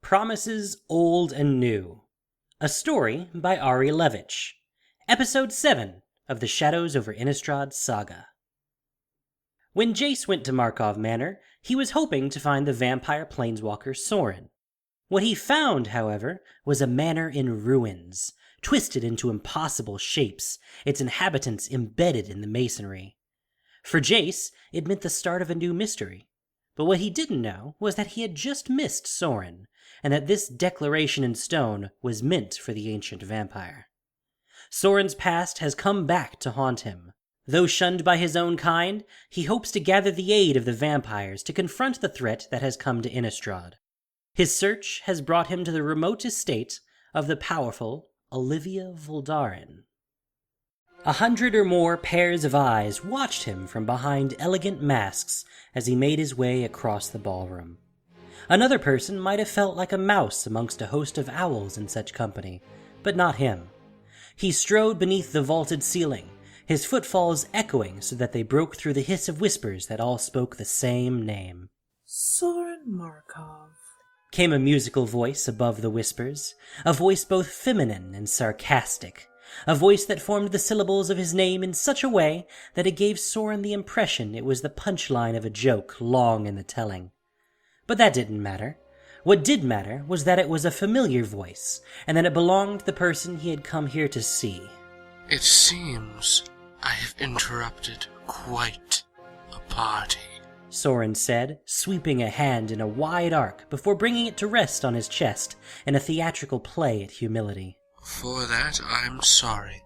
Promises Old and New. A story by Ari Levitch. Episode 7 of the Shadows over Innistrad saga. When Jace went to Markov Manor, he was hoping to find the vampire planeswalker Sorin. What he found, however, was a manor in ruins, twisted into impossible shapes, its inhabitants embedded in the masonry. For Jace, it meant the start of a new mystery. But what he didn't know was that he had just missed Sorin, and that this declaration in stone was meant for the ancient vampire. Sorin's past has come back to haunt him. Though shunned by his own kind, he hopes to gather the aid of the vampires to confront the threat that has come to Innistrad. His search has brought him to the remote estate of the powerful Olivia Voldaren. 100 or more pairs of eyes watched him from behind elegant masks as he made his way across the ballroom. Another person might have felt like a mouse amongst a host of owls in such company, but not him. He strode beneath the vaulted ceiling, his footfalls echoing so that they broke through the hiss of whispers that all spoke the same name. Sorin Markov, came a musical voice above the whispers, a voice both feminine and sarcastic, a voice that formed the syllables of his name in such a way that it gave Sorin the impression it was the punchline of a joke long in the telling. But that didn't matter. What did matter was that it was a familiar voice, and that it belonged to the person he had come here to see. It seems I have interrupted quite a party, Sorin said, sweeping a hand in a wide arc before bringing it to rest on his chest in a theatrical play at humility. For that I'm sorry,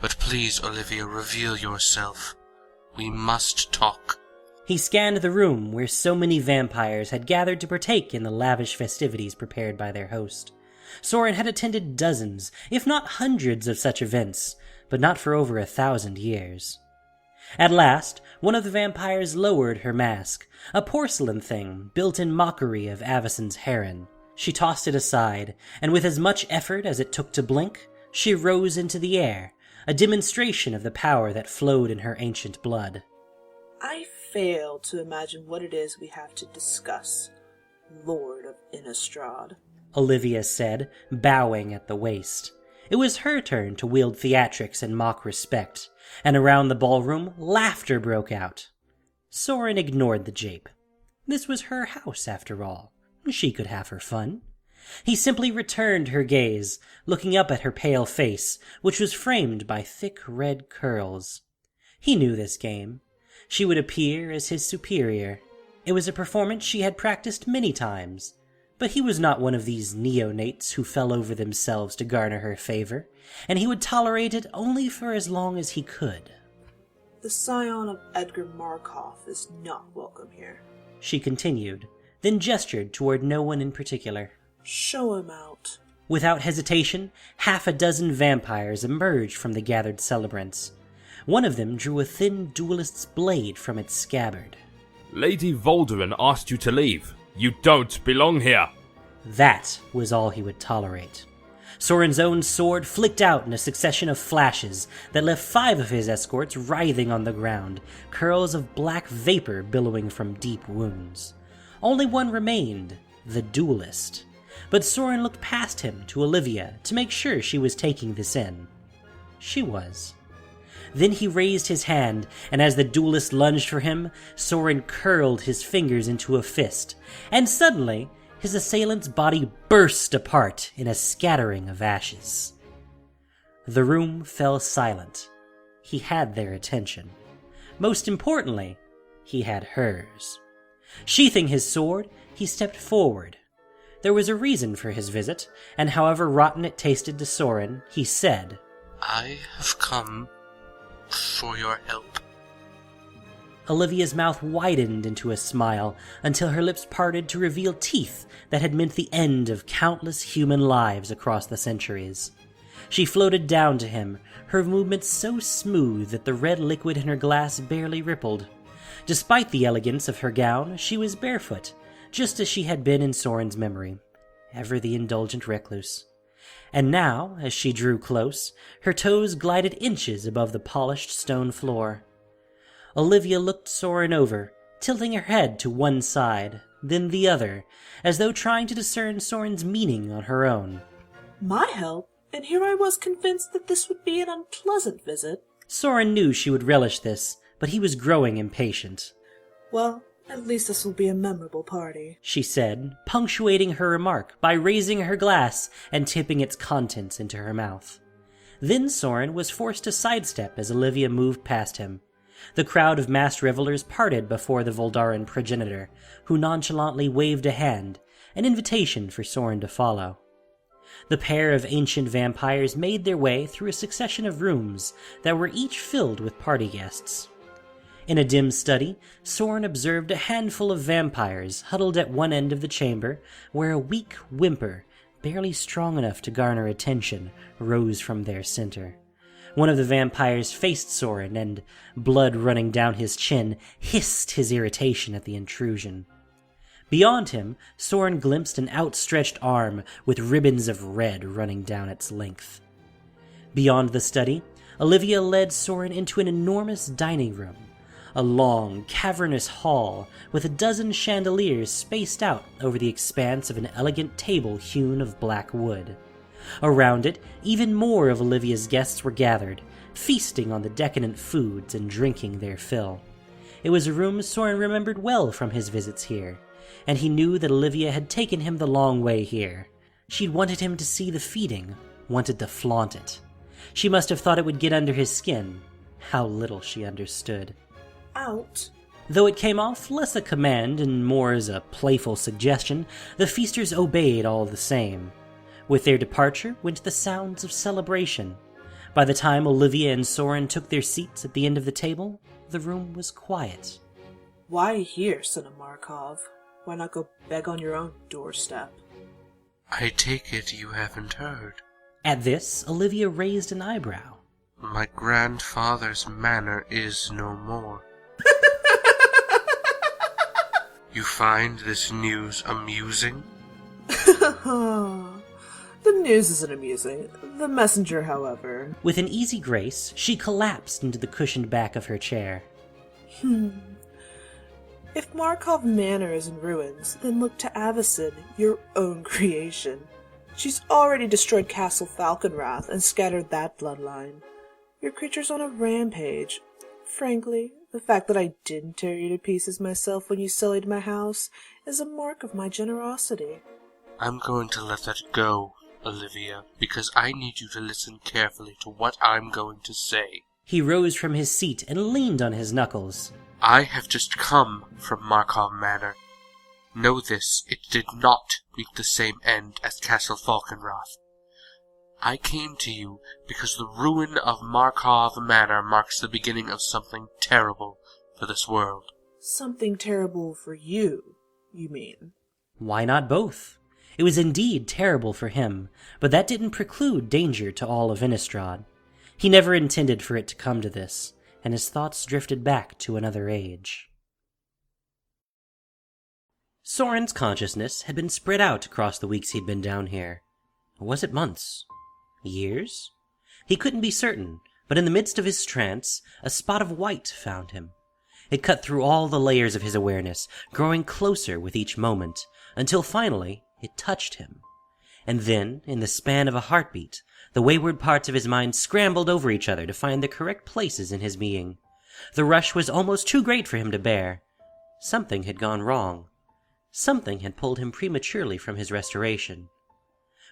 but please, Olivia, reveal yourself. We must talk. He scanned the room where so many vampires had gathered to partake in the lavish festivities prepared by their host. Sorin had attended dozens, if not hundreds of such events, but not for over 1,000 years. At last, one of the vampires lowered her mask, a porcelain thing built in mockery of Avacyn's heron. She tossed it aside, and with as much effort as it took to blink, she rose into the air, a demonstration of the power that flowed in her ancient blood. I fail to imagine what it is we have to discuss, Lord of Innistrad, Olivia said, bowing at the waist. It was her turn to wield theatrics and mock respect, and around the ballroom, laughter broke out. Sorin ignored the jape. This was her house, after all. She could have her fun. He simply returned her gaze, looking up at her pale face, which was framed by thick red curls. He knew this game. She would appear as his superior. It was a performance she had practiced many times, but he was not one of these neonates who fell over themselves to garner her favor, and he would tolerate it only for as long as he could. The scion of Edgar Markov is not welcome here, she continued, then gestured toward no one in particular. Show him out. Without hesitation, 6 vampires emerged from the gathered celebrants. One of them drew a thin duelist's blade from its scabbard. Lady Voldaren asked you to leave. You don't belong here. That was all he would tolerate. Sorin's own sword flicked out in a succession of flashes that left 5 of his escorts writhing on the ground, curls of black vapor billowing from deep wounds. Only one remained, the duelist. But Sorin looked past him to Olivia to make sure she was taking this in. She was. Then he raised his hand, and as the duelist lunged for him, Sorin curled his fingers into a fist, and suddenly his assailant's body burst apart in a scattering of ashes. The room fell silent. He had their attention. Most importantly, he had hers. Sheathing his sword, he stepped forward. There was a reason for his visit, and however rotten it tasted to Sorin, he said, I have come for your help. Olivia's mouth widened into a smile until her lips parted to reveal teeth that had meant the end of countless human lives across the centuries. She floated down to him, her movements so smooth that the red liquid in her glass barely rippled. Despite the elegance of her gown, she was barefoot, just as she had been in Sorin's memory, ever the indulgent recluse. And now, as she drew close, her toes glided inches above the polished stone floor. Olivia looked Sorin over, tilting her head to one side, then the other, as though trying to discern Sorin's meaning on her own. My help? And here I was convinced that this would be an unpleasant visit. Sorin knew she would relish this, but he was growing impatient. Well, at least this will be a memorable party, she said, punctuating her remark by raising her glass and tipping its contents into her mouth. Then Sorin was forced to sidestep as Olivia moved past him. The crowd of masked revelers parted before the Voldaren progenitor, who nonchalantly waved a hand, an invitation for Sorin to follow. The pair of ancient vampires made their way through a succession of rooms that were each filled with party guests. In a dim study, Sorin observed a handful of vampires huddled at one end of the chamber, where a weak whimper, barely strong enough to garner attention, rose from their center. One of the vampires faced Sorin, and, blood running down his chin, hissed his irritation at the intrusion. Beyond him, Sorin glimpsed an outstretched arm with ribbons of red running down its length. Beyond the study, Olivia led Sorin into an enormous dining room, a long, cavernous hall with a dozen chandeliers spaced out over the expanse of an elegant table hewn of black wood. Around it, even more of Olivia's guests were gathered, feasting on the decadent foods and drinking their fill. It was a room Sorin remembered well from his visits here, and he knew that Olivia had taken him the long way here. She'd wanted him to see the feeding, wanted to flaunt it. She must have thought it would get under his skin. How little she understood. Out. Though it came off less a command and more as a playful suggestion, the feasters obeyed all the same. With their departure went the sounds of celebration. By the time Olivia and Sorin took their seats at the end of the table, the room was quiet. Why here, son of Markov? Why not go beg on your own doorstep? I take it you haven't heard. At this, Olivia raised an eyebrow. My grandfather's manor is no more. You find this news amusing? The news isn't amusing. The messenger, however. With an easy grace, she collapsed into the cushioned back of her chair. If Markov Manor is in ruins, then look to Avacyn, your own creation. She's already destroyed Castle Falconwrath and scattered that bloodline. Your creature's on a rampage. Frankly, the fact that I didn't tear you to pieces myself when you sullied my house is a mark of my generosity. I'm going to let that go, Olivia, because I need you to listen carefully to what I'm going to say. He rose from his seat and leaned on his knuckles. I have just come from Markov Manor. Know this, it did not meet the same end as Castle Falconwrath. I came to you because the ruin of Markov Manor marks the beginning of something terrible for this world. Something terrible for you, you mean? Why not both? It was indeed terrible for him, but that didn't preclude danger to all of Innistrad. He never intended for it to come to this, and his thoughts drifted back to another age. Sorin's consciousness had been spread out across the weeks he'd been down here. Or was it months? Years? He couldn't be certain, but in the midst of his trance, a spot of white found him. It cut through all the layers of his awareness, growing closer with each moment, until finally it touched him. And then, in the span of a heartbeat, the wayward parts of his mind scrambled over each other to find the correct places in his being. The rush was almost too great for him to bear. Something had gone wrong. Something had pulled him prematurely from his restoration.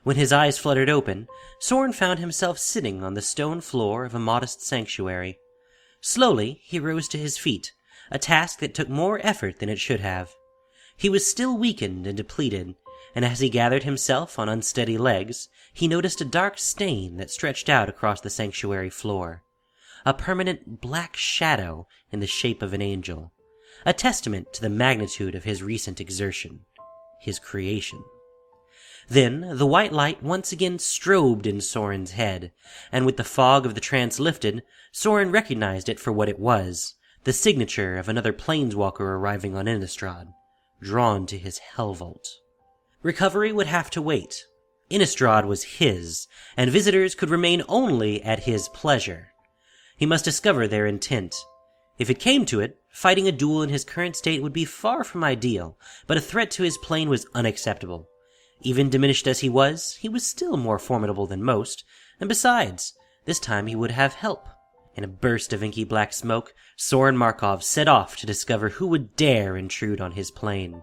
When his eyes fluttered open, Sorin found himself sitting on the stone floor of a modest sanctuary. Slowly, he rose to his feet, a task that took more effort than it should have. He was still weakened and depleted, and as he gathered himself on unsteady legs, he noticed a dark stain that stretched out across the sanctuary floor. A permanent black shadow in the shape of an angel. A testament to the magnitude of his recent exertion. His creation. Then the white light once again strobed in Sorin's head, and with the fog of the trance lifted, Sorin recognized it for what it was, the signature of another planeswalker arriving on Innistrad, drawn to his hell vault. Recovery would have to wait. Innistrad was his, and visitors could remain only at his pleasure. He must discover their intent. If it came to it, Fighting a duel in his current state would be far from ideal, but a threat to his plane was unacceptable. Even diminished as he was still more formidable than most, and besides, this time he would have help. In a burst of inky black smoke, Sorin Markov set off to discover who would dare intrude on his plane.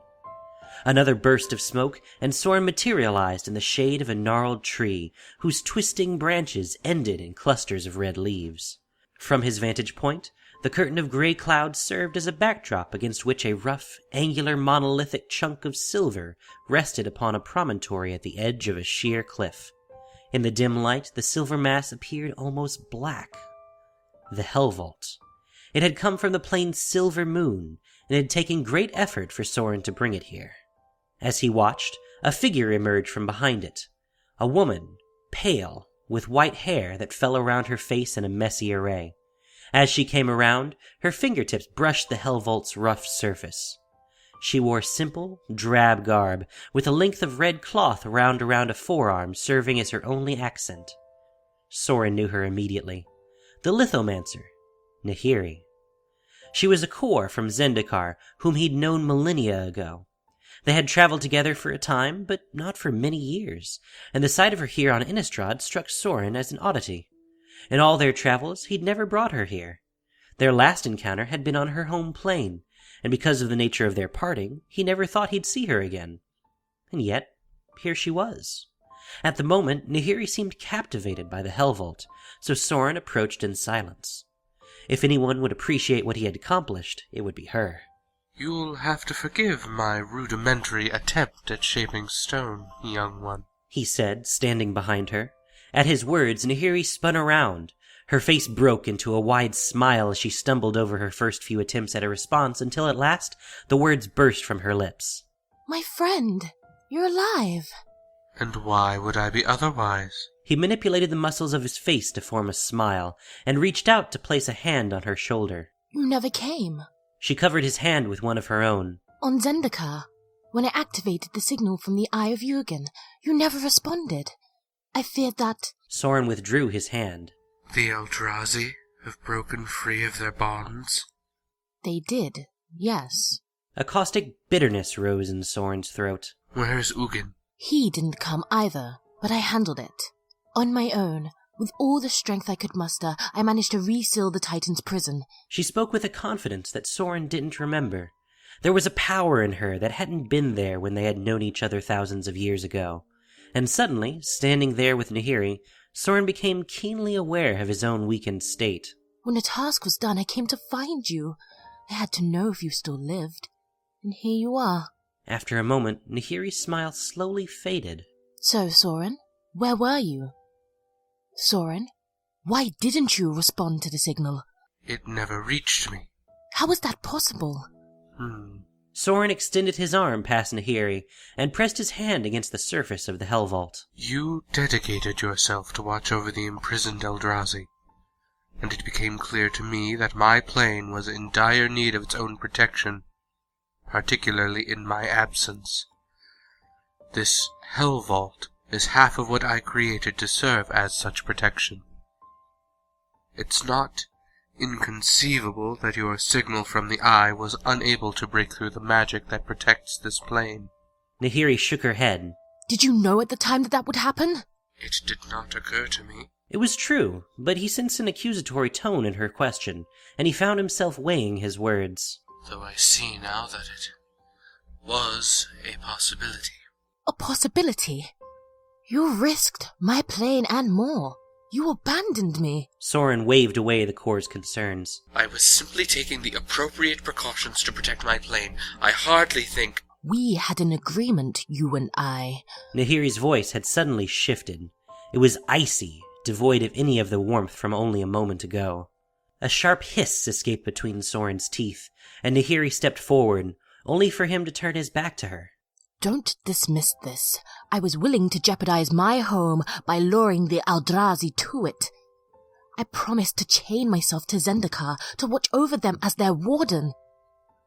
Another burst of smoke, and Sorin materialized in the shade of a gnarled tree, whose twisting branches ended in clusters of red leaves. From his vantage point, the curtain of gray clouds served as a backdrop against which a rough, angular monolithic chunk of silver rested upon a promontory at the edge of a sheer cliff. In the dim light, the silver mass appeared almost black. The Hell Vault. It had come from the plane's silver moon, and it had taken great effort for Sorin to bring it here. As he watched, a figure emerged from behind it. A woman, pale, with white hair that fell around her face in a messy array. As she came around, her fingertips brushed the Hell Vault's rough surface. She wore simple, drab garb, with a length of red cloth wound around a forearm serving as her only accent. Sorin knew her immediately. The lithomancer, Nahiri. She was a Kor from Zendikar, whom he'd known millennia ago. They had traveled together for a time, but not for many years, and the sight of her here on Innistrad struck Sorin as an oddity. In all their travels, he'd never brought her here. Their last encounter had been on her home plane, and because of the nature of their parting, he never thought he'd see her again. And yet, here she was. At the moment, Nahiri seemed captivated by the Hell Vault, so Sorin approached in silence. If anyone would appreciate what he had accomplished, it would be her. "You'll have to forgive my rudimentary attempt at shaping stone, young one," he said, standing behind her. At his words, Nahiri spun around. Her face broke into a wide smile as she stumbled over her first few attempts at a response until at last the words burst from her lips. "My friend, you're alive." "And why would I be otherwise?" He manipulated the muscles of his face to form a smile, and reached out to place a hand on her shoulder. "You never came." She covered his hand with one of her own. "On Zendikar, when I activated the signal from the Eye of Jürgen, you never responded. I feared that—" Sorin withdrew his hand. "The Eldrazi have broken free of their bonds?" "They did, yes." A caustic bitterness rose in Sorin's throat. "Where's Ugin?" "He didn't come either, but I handled it. On my own, with all the strength I could muster, I managed to reseal the Titan's prison." She spoke with a confidence that Sorin didn't remember. There was a power in her that hadn't been there when they had known each other thousands of years ago. And suddenly, standing there with Nahiri, Sorin became keenly aware of his own weakened state. "When the task was done, I came to find you. I had to know if you still lived. And here you are." After a moment, Nahiri's smile slowly faded. "So, Sorin, where were you? Sorin, why didn't you respond to the signal?" "It never reached me." "How is that possible?" Sorin extended his arm past Nahiri and pressed his hand against the surface of the Hell Vault. "You dedicated yourself to watch over the imprisoned Eldrazi, and it became clear to me that my plane was in dire need of its own protection, particularly in my absence. This Hell Vault is half of what I created to serve as such protection. It's not inconceivable that your signal from the Eye was unable to break through the magic that protects this plane." Nahiri shook her head. "Did you know at the time that that would happen?" "It did not occur to me." It was true, but he sensed an accusatory tone in her question, and he found himself weighing his words. "Though I see now that it was a possibility." "A possibility? You risked my plane and more. You abandoned me." Sorin waved away the Corps' concerns. "I was simply taking the appropriate precautions to protect my plane. I hardly think—" "We had an agreement, you and I." Nahiri's voice had suddenly shifted. It was icy, devoid of any of the warmth from only a moment ago. A sharp hiss escaped between Sorin's teeth, and Nahiri stepped forward, only for him to turn his back to her. "Don't dismiss this. I was willing to jeopardize my home by luring the Eldrazi to it. I promised to chain myself to Zendikar to watch over them as their warden.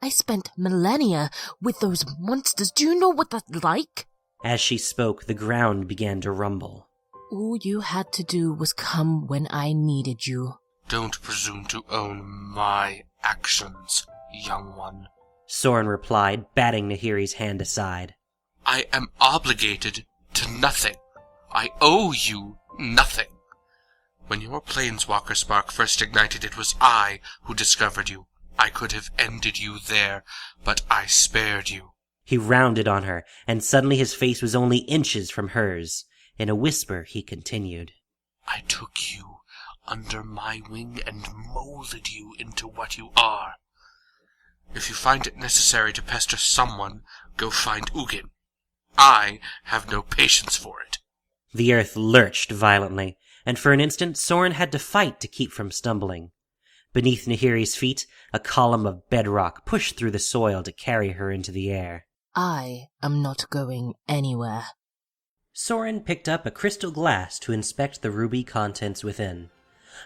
I spent millennia with those monsters. Do you know what that's like?" As she spoke, the ground began to rumble. "All you had to do was come when I needed you." "Don't presume to own my actions." young one," Sorin replied, batting Nahiri's hand aside. "I am obligated to nothing. I owe you nothing. When your planeswalker spark first ignited, it was I who discovered you. I could have ended you there, but I spared you." He rounded on her, and suddenly his face was only inches from hers. In a whisper, he continued, "I took you under my wing and molded you into what you are. If you find it necessary to pester someone, go find Ugin. I have no patience for it." The earth lurched violently, and for an instant Sorin had to fight to keep from stumbling. Beneath Nahiri's feet, a column of bedrock pushed through the soil to carry her into the air. I am not going anywhere. Sorin picked up a crystal glass to inspect the ruby contents within.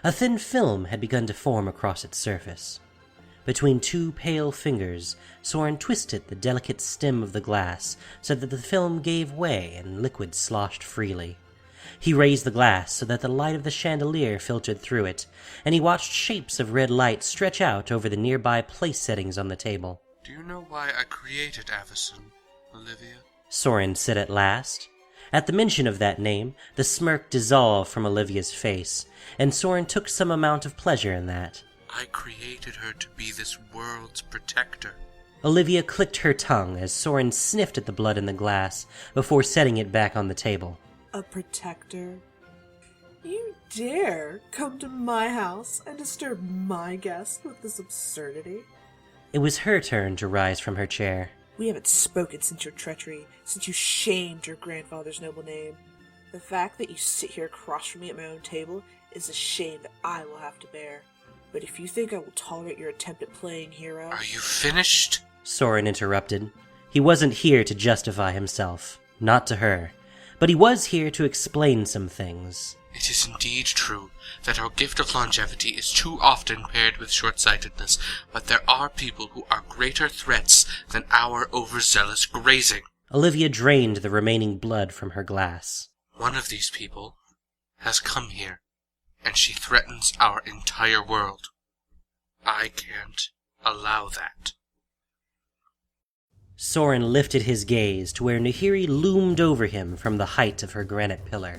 A thin film had begun to form across its surface. Between two pale fingers, Sorin twisted the delicate stem of the glass so that the film gave way and liquid sloshed freely. He raised the glass so that the light of the chandelier filtered through it, and he watched shapes of red light stretch out over the nearby place settings on the table. "Do you know why I created Avacyn, Olivia?" Sorin said at last. At the mention of that name, the smirk dissolved from Olivia's face, and Sorin took some amount of pleasure in that. "I created her to be this world's protector." Olivia clicked her tongue as Sorin sniffed at the blood in the glass before setting it back on the table. A protector? You dare come to my house and disturb my guests with this absurdity? It was her turn to rise from her chair. We haven't spoken since your treachery, since you shamed your grandfather's noble name. The fact that you sit here across from me at my own table is a shame that I will have to bear. But if you think I will tolerate your attempt at playing hero... "Are you finished?" Sorin interrupted. He wasn't here to justify himself, not to her, but he was here to explain some things. "It is indeed true that our gift of longevity is too often paired with short-sightedness, but there are people who are greater threats than our overzealous grazing." Olivia drained the remaining blood from her glass. "One of these people has come here, and she threatens our entire world. I can't allow that." Sorin lifted his gaze to where Nahiri loomed over him from the height of her granite pillar.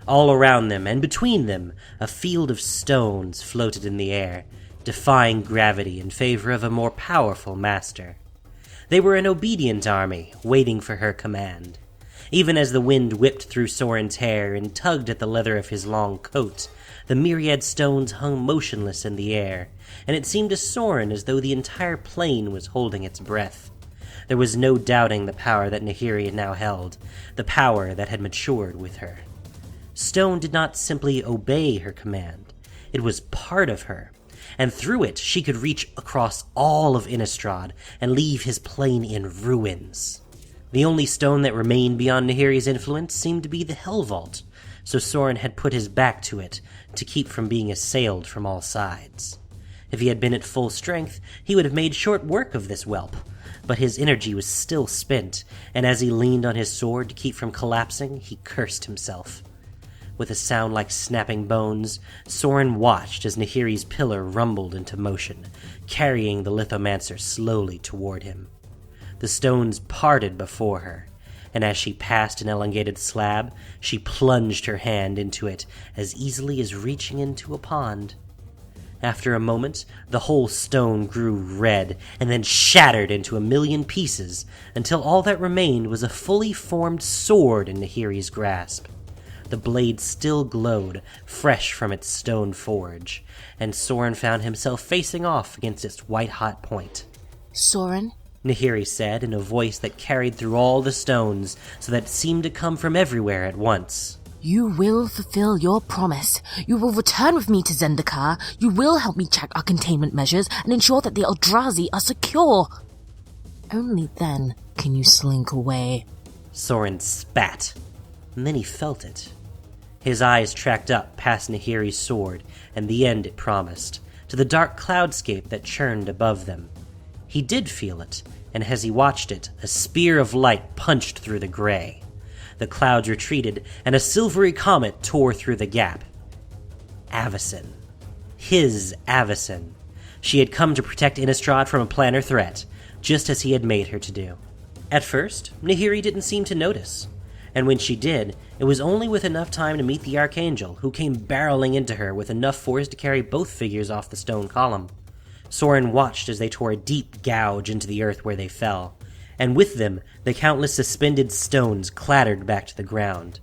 All around them and between them, a field of stones floated in the air, defying gravity in favor of a more powerful master. They were an obedient army, waiting for her command. Even as the wind whipped through Sorin's hair and tugged at the leather of his long coat, the myriad stones hung motionless in the air, and it seemed to Sorin as though the entire plain was holding its breath. There was no doubting the power that Nahiri now held, the power that had matured with her. Stone did not simply obey her command, it was part of her, and through it she could reach across all of Innistrad and leave his plane in ruins. The only stone that remained beyond Nahiri's influence seemed to be the Hell Vault, so Sorin had put his back to it to keep from being assailed from all sides. If he had been at full strength, he would have made short work of this whelp, but his energy was still spent, and as he leaned on his sword to keep from collapsing, he cursed himself. With a sound like snapping bones, Sorin watched as Nahiri's pillar rumbled into motion, carrying the lithomancer slowly toward him. The stones parted before her, and as she passed an elongated slab, she plunged her hand into it as easily as reaching into a pond. After a moment, the whole stone grew red and then shattered into a million pieces until all that remained was a fully formed sword in Nahiri's grasp. The blade still glowed, fresh from its stone forge, and Sorin found himself facing off against its white-hot point. Sorin? Nahiri said in a voice that carried through all the stones so that it seemed to come from everywhere at once. You will fulfill your promise. You will return with me to Zendikar. You will help me check our containment measures and ensure that the Eldrazi are secure. Only then can you slink away. Sorin spat, and then he felt it. His eyes tracked up past Nahiri's sword and the end it promised, to the dark cloudscape that churned above them. He did feel it, and as he watched it, a spear of light punched through the gray. The clouds retreated, and a silvery comet tore through the gap. Avacyn. His Avacyn. She had come to protect Innistrad from a planar threat, just as he had made her to do. At first, Nahiri didn't seem to notice, and when she did, it was only with enough time to meet the Archangel, who came barreling into her with enough force to carry both figures off the stone column. Sorin watched as they tore a deep gouge into the earth where they fell, and with them, the countless suspended stones clattered back to the ground.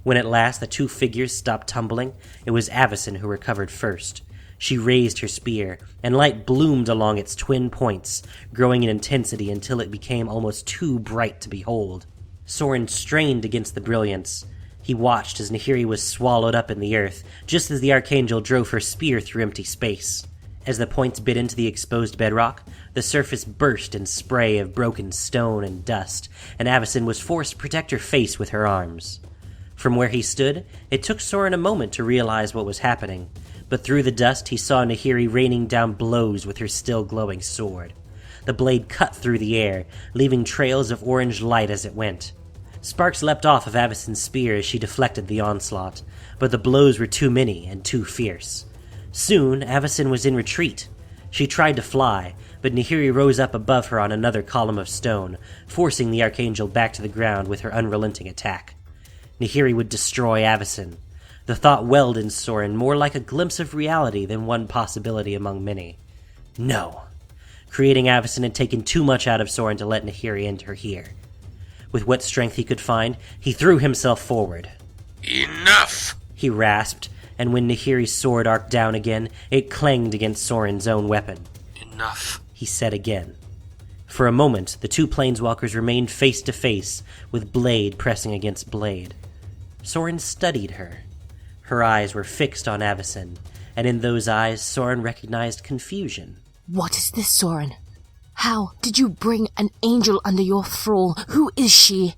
When at last the two figures stopped tumbling, it was Avacyn who recovered first. She raised her spear, and light bloomed along its twin points, growing in intensity until it became almost too bright to behold. Sorin strained against the brilliance. He watched as Nahiri was swallowed up in the earth, just as the Archangel drove her spear through empty space. As the points bit into the exposed bedrock, the surface burst in spray of broken stone and dust, and Avacyn was forced to protect her face with her arms. From where he stood, it took Sorin a moment to realize what was happening, but through the dust he saw Nahiri raining down blows with her still glowing sword. The blade cut through the air, leaving trails of orange light as it went. Sparks leapt off of Avacyn's spear as she deflected the onslaught, but the blows were too many and too fierce. Soon, Avacyn was in retreat. She tried to fly, but Nahiri rose up above her on another column of stone, forcing the Archangel back to the ground with her unrelenting attack. Nahiri would destroy Avacyn. The thought welled in Sorin more like a glimpse of reality than one possibility among many. No. Creating Avacyn had taken too much out of Sorin to let Nahiri enter here. With what strength he could find, he threw himself forward. Enough! He rasped, and when Nahiri's sword arced down again, it clanged against Sorin's own weapon. Enough, he said again. For a moment, the two planeswalkers remained face to face, with blade pressing against blade. Sorin studied her. Her eyes were fixed on Avacyn, and in those eyes Sorin recognized confusion. What is this, Sorin? How did you bring an angel under your thrall? Who is she?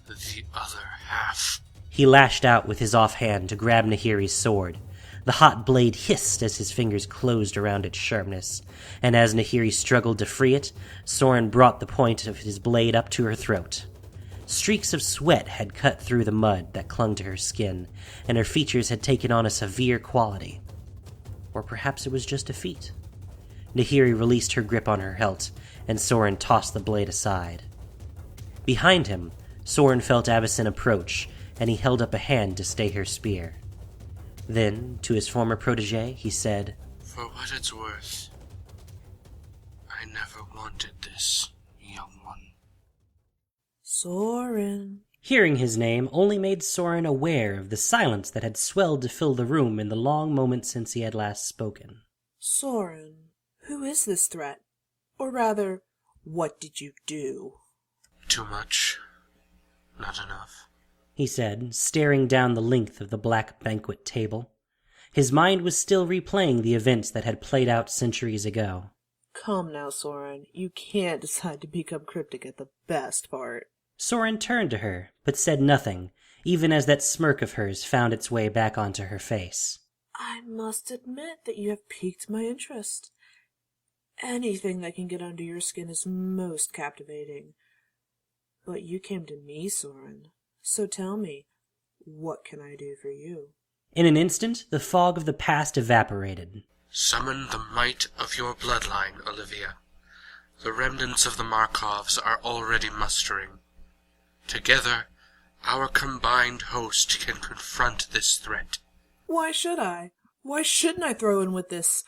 The other half. He lashed out with his offhand to grab Nahiri's sword. The hot blade hissed as his fingers closed around its sharpness, and as Nahiri struggled to free it, Sorin brought the point of his blade up to her throat. Streaks of sweat had cut through the mud that clung to her skin, and her features had taken on a severe quality. Or perhaps it was just a feat. Nahiri released her grip on her hilt, and Sorin tossed the blade aside. Behind him, Sorin felt Avacyn approach, and he held up a hand to stay her spear. Then, to his former protege, he said, For what it's worth, I never wanted this, young one. Sorin. Hearing his name only made Sorin aware of the silence that had swelled to fill the room in the long moment since he had last spoken. Sorin, who is this threat? Or rather, what did you do? Too much. Not enough. He said, staring down the length of the black banquet table. His mind was still replaying the events that had played out centuries ago. Come now, Sorin. You can't decide to become cryptic at the best part. Sorin turned to her, but said nothing, even as that smirk of hers found its way back onto her face. I must admit that you have piqued my interest. Anything that can get under your skin is most captivating. But you came to me, Sorin. So tell me, what can I do for you? In an instant, the fog of the past evaporated. Summon the might of your bloodline, Olivia. The remnants of the Markovs are already mustering. Together, our combined host can confront this threat. Why should I? Why shouldn't I throw in with this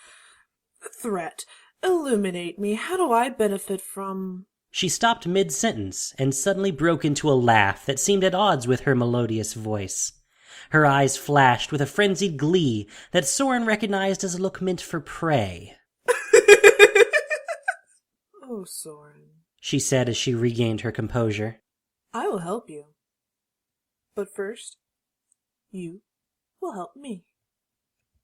threat? Illuminate me. How do I benefit from... She stopped mid-sentence and suddenly broke into a laugh that seemed at odds with her melodious voice. Her eyes flashed with a frenzied glee that Sorin recognized as a look meant for prey. Oh, Sorin, she said as she regained her composure. I will help you. But first, you will help me.